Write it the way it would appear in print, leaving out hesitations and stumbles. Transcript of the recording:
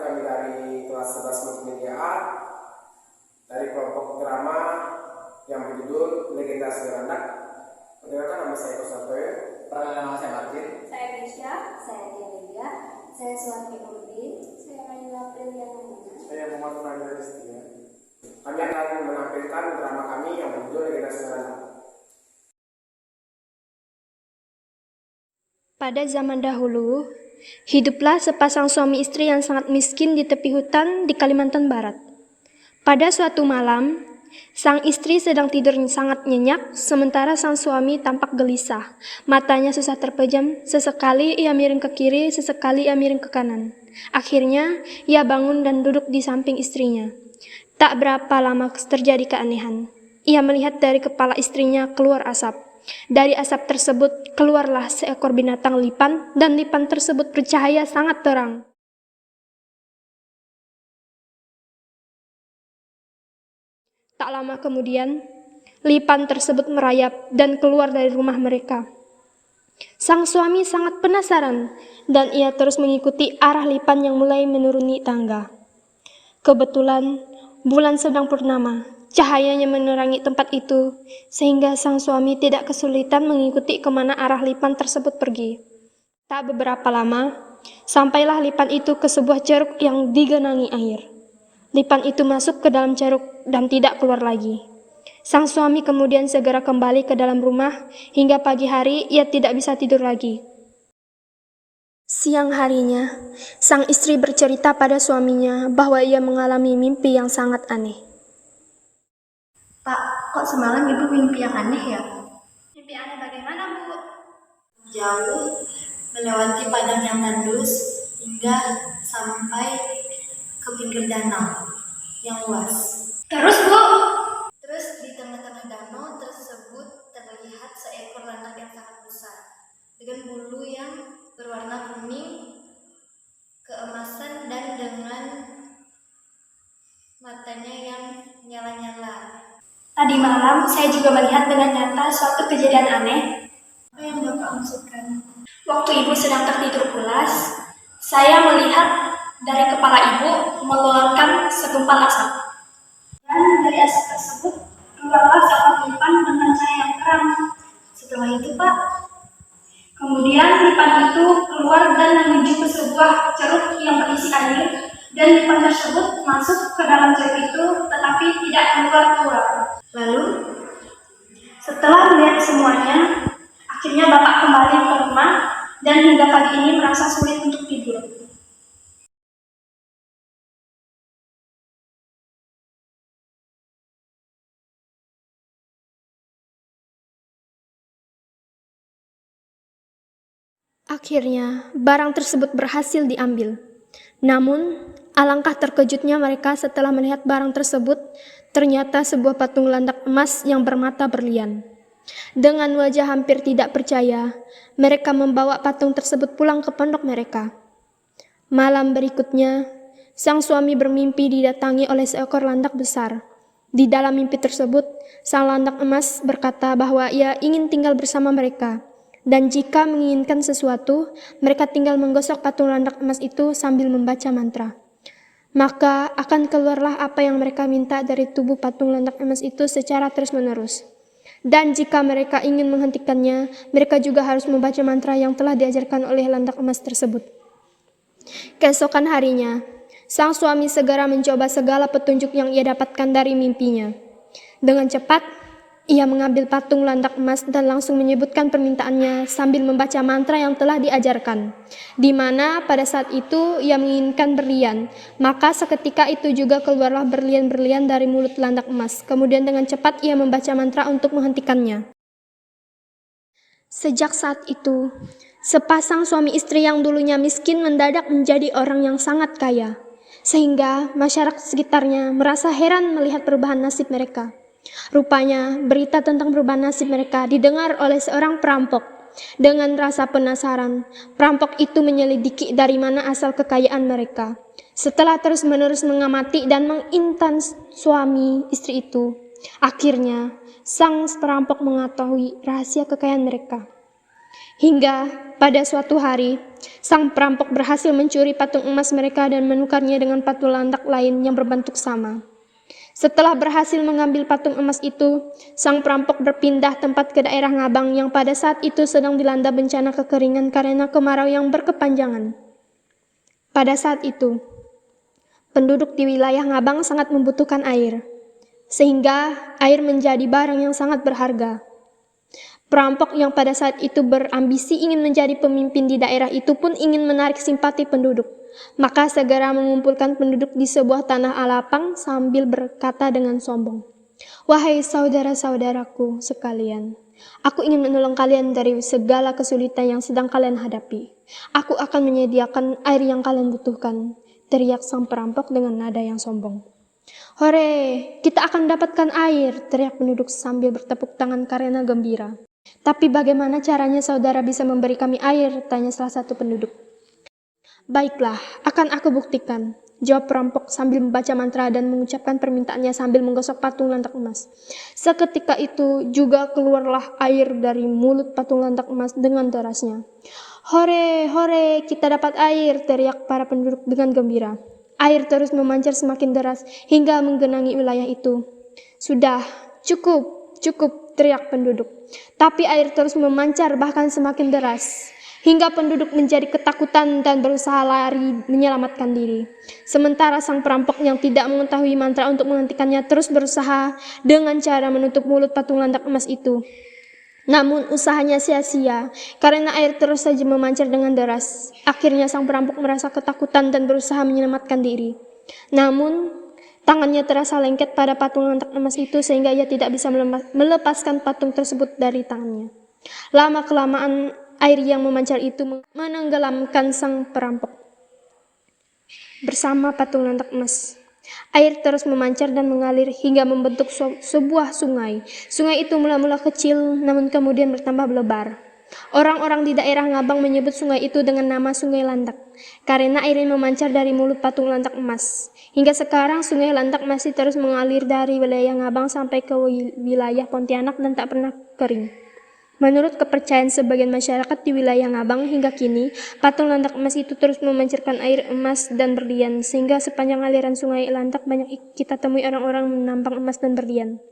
kami dari kelas 11 multimedia A dari kelompok drama yang berjudul Legenda Segerandak. Perkenalkan, nama saya Kostantoyo. Perkenalkan, nama saya Martin. Saya Risha. Saya Dialia. Saya Suwarti Nurdin. Saya Naila Priyana. Saya Muhammad Fahmi Rizkia. Kami akan menampilkan drama kami yang berjudul Legenda Segerandak. Pada zaman dahulu, hiduplah sepasang suami istri yang sangat miskin di tepi hutan di Kalimantan Barat. Pada suatu malam, sang istri sedang tidur sangat nyenyak, sementara sang suami tampak gelisah. Matanya susah terpejam, sesekali ia miring ke kiri, sesekali ia miring ke kanan. Akhirnya, ia bangun dan duduk di samping istrinya. Tak berapa lama terjadi keanehan. Ia melihat dari kepala istrinya keluar asap. Dari asap tersebut keluarlah seekor binatang lipan, dan lipan tersebut bercahaya sangat terang. Tak lama kemudian, lipan tersebut merayap dan keluar dari rumah mereka. Sang suami sangat penasaran, dan ia terus mengikuti arah lipan yang mulai menuruni tangga. Kebetulan, bulan sedang purnama. Cahayanya menerangi tempat itu, sehingga sang suami tidak kesulitan mengikuti kemana arah lipan tersebut pergi. Tak beberapa lama, sampailah lipan itu ke sebuah ceruk yang digenangi air. Lipan itu masuk ke dalam ceruk dan tidak keluar lagi. Sang suami kemudian segera kembali ke dalam rumah, hingga pagi hari ia tidak bisa tidur lagi. Siang harinya, sang istri bercerita pada suaminya bahwa ia mengalami mimpi yang sangat aneh. Pak, kok semalam ibu mimpi yang aneh ya? Mimpi aneh bagaimana, Bu? Jauh, melewati padang yang tandus hingga sampai ke pinggir danau yang luas. Terus, Bu? Terus di tengah-tengah danau tersebut terlihat seekor landak yang sangat besar dengan bulu yang berwarna kuning keemasan dan dengan matanya yang nyala-nyala. Tadi malam saya juga melihat dengan nyata suatu kejadian aneh. Apa yang Bapak maksudkan? Waktu ibu sedang tertidur pulas, saya melihat dari kepala ibu mengeluarkan segumpal asap. Dan dari asap tersebut keluarlah seekor lipan dengan cahaya yang terang. Setelah itu, Pak, Kemudian lipan itu keluar dan menuju ke sebuah ceruk yang berisi air, dan lipan tersebut masuk ke dalam ceruk itu tetapi tidak keluar. lalu Setelah melihat semuanya, akhirnya Bapak kembali ke rumah dan hingga pagi ini merasa sulit untuk tidur. Akhirnya, barang tersebut berhasil diambil. Namun, alangkah terkejutnya mereka setelah melihat barang tersebut, ternyata sebuah patung landak emas yang bermata berlian. Dengan wajah hampir tidak percaya, mereka membawa patung tersebut pulang ke pondok mereka. Malam berikutnya, sang suami bermimpi didatangi oleh seekor landak besar. Di dalam mimpi tersebut, sang landak emas berkata bahwa ia ingin tinggal bersama mereka. Dan jika menginginkan sesuatu, mereka tinggal menggosok patung landak emas itu sambil membaca mantra. Maka akan keluarlah apa yang mereka minta dari tubuh patung landak emas itu secara terus-menerus. Dan jika mereka ingin menghentikannya, mereka juga harus membaca mantra yang telah diajarkan oleh landak emas tersebut. Keesokan harinya, sang suami segera mencoba segala petunjuk yang ia dapatkan dari mimpinya. Dengan cepat, ia mengambil patung landak emas dan langsung menyebutkan permintaannya sambil membaca mantra yang telah diajarkan. Di mana pada saat itu ia menginginkan berlian, maka seketika itu juga keluarlah berlian-berlian dari mulut landak emas. Kemudian dengan cepat ia membaca mantra untuk menghentikannya. Sejak saat itu, sepasang suami istri yang dulunya miskin mendadak menjadi orang yang sangat kaya. Sehingga masyarakat sekitarnya merasa heran melihat perubahan nasib mereka. Rupanya, berita tentang perubahan nasib mereka didengar oleh seorang perampok. Dengan rasa penasaran, perampok itu menyelidiki dari mana asal kekayaan mereka. Setelah terus-menerus mengamati dan mengintan suami istri itu, akhirnya sang perampok mengetahui rahasia kekayaan mereka. Hingga pada suatu hari, sang perampok berhasil mencuri patung emas mereka dan menukarnya dengan patung landak lain yang berbentuk sama. Setelah berhasil mengambil patung emas itu, sang perampok berpindah tempat ke daerah Ngabang yang pada saat itu sedang dilanda bencana kekeringan karena kemarau yang berkepanjangan. Pada saat itu, penduduk di wilayah Ngabang sangat membutuhkan air, sehingga air menjadi barang yang sangat berharga. Perampok yang pada saat itu berambisi ingin menjadi pemimpin di daerah itu pun ingin menarik simpati penduduk. Maka segera mengumpulkan penduduk di sebuah tanah lapang sambil berkata dengan sombong, "Wahai saudara-saudaraku sekalian, aku ingin menolong kalian dari segala kesulitan yang sedang kalian hadapi. Aku akan menyediakan air yang kalian butuhkan," teriak sang perampok dengan nada yang sombong. "Hore, kita akan dapatkan air," teriak penduduk sambil bertepuk tangan karena gembira. "Tapi bagaimana caranya saudara bisa memberi kami air?" tanya salah satu penduduk. "Baiklah, akan aku buktikan," jawab perampok sambil membaca mantra dan mengucapkan permintaannya sambil menggosok patung lantak emas. Seketika itu juga keluarlah air dari mulut patung lantak emas dengan derasnya. "Hore, hore, kita dapat air," teriak para penduduk dengan gembira. Air terus memancar semakin deras hingga menggenangi wilayah itu. "Sudah, cukup, cukup," teriak penduduk. Tapi air terus memancar bahkan semakin deras, hingga penduduk menjadi ketakutan dan berusaha lari menyelamatkan diri. Sementara sang perampok yang tidak mengetahui mantra untuk menghentikannya terus berusaha dengan cara menutup mulut patung landak emas itu. Namun usahanya sia-sia karena air terus saja memancar dengan deras. Akhirnya sang perampok merasa ketakutan dan berusaha menyelamatkan diri. Namun tangannya terasa lengket pada patung lantak emas itu sehingga ia tidak bisa melepaskan patung tersebut dari tangannya. Lama-kelamaan air yang memancar itu menenggelamkan sang perampok bersama patung lantak emas. Air terus memancar dan mengalir hingga membentuk sebuah sungai. Sungai itu mula-mula kecil namun kemudian bertambah lebar. Orang-orang di daerah Ngabang menyebut sungai itu dengan nama Sungai Landak karena airnya memancar dari mulut patung lantak emas. Hingga sekarang Sungai Landak masih terus mengalir dari wilayah Ngabang sampai ke wilayah Pontianak dan tak pernah kering. Menurut kepercayaan sebagian masyarakat di wilayah Ngabang hingga kini, patung lantak emas itu terus memancarkan air emas dan berlian, sehingga sepanjang aliran sungai Lantak banyak kita temui orang-orang menambang emas dan berlian.